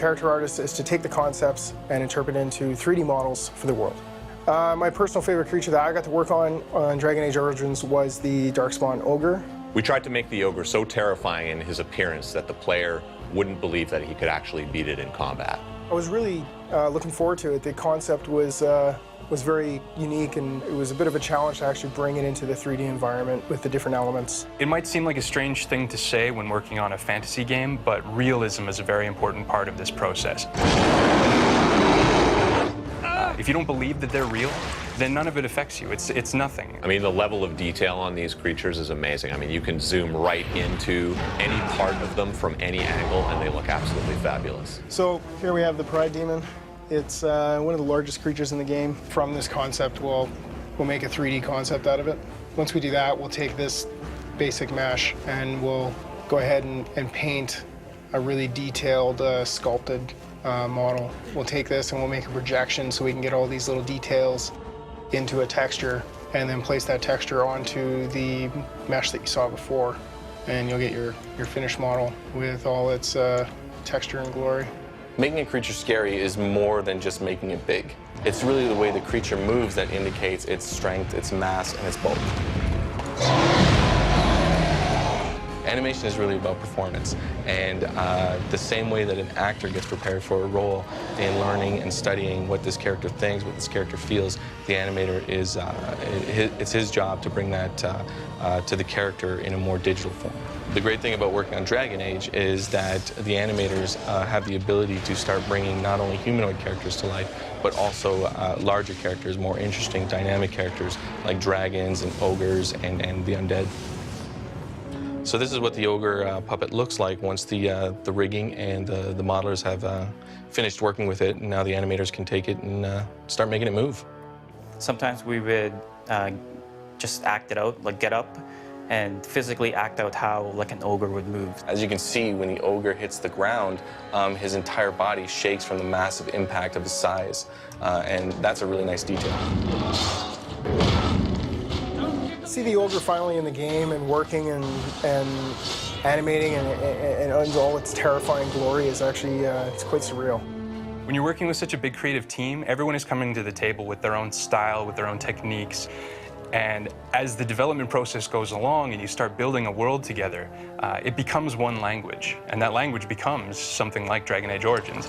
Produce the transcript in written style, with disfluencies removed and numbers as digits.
character artist is to take the concepts and interpret into 3D models for the world. My personal favorite creature that I got to work on Dragon Age Origins was the Darkspawn Ogre. We tried to make the ogre so terrifying in his appearance that the player wouldn't believe that he could actually beat it in combat. I was really looking forward to it. The concept was very unique, and it was a bit of a challenge to actually bring it into the 3D environment with the different elements. It might seem like a strange thing to say when working on a fantasy game, but realism is a very important part of this process. If you don't believe that they're real, then none of it affects you. It's nothing. I mean, the level of detail on these creatures is amazing. I mean, you can zoom right into any part of them from any angle, and they look absolutely fabulous. So here we have the Pride Demon. It's one of the largest creatures in the game. From this concept, we'll make a 3D concept out of it. Once we do that, we'll take this basic mesh and we'll go ahead and paint a really detailed, sculpted model. We'll take this and we'll make a projection so we can get all these little details into a texture, and then place that texture onto the mesh that you saw before, and you'll get your finished model with all its texture and glory. Making a creature scary is more than just making it big. It's really the way the creature moves that indicates its strength, its mass, and its bulk. Animation is really about performance, and the same way that an actor gets prepared for a role in learning and studying what this character thinks, what this character feels, the animator is, it's his job to bring that to the character in a more digital form. The great thing about working on Dragon Age is that the animators have the ability to start bringing not only humanoid characters to life, but also larger characters, more interesting, dynamic characters like dragons and ogres and the undead. So this is what the ogre puppet looks like once the rigging and the modelers have finished working with it, and now the animators can take it and start making it move. Sometimes we would just act it out, like get up and physically act out how like an ogre would move. As you can see, when the ogre hits the ground, his entire body shakes from the massive impact of his size, and that's a really nice detail. See the ogre finally in the game and working and animating and all its terrifying glory is actually it's quite surreal. When you're working with such a big creative team, everyone is coming to the table with their own style, with their own techniques. And as the development process goes along and you start building a world together, it becomes one language. And that language becomes something like Dragon Age Origins.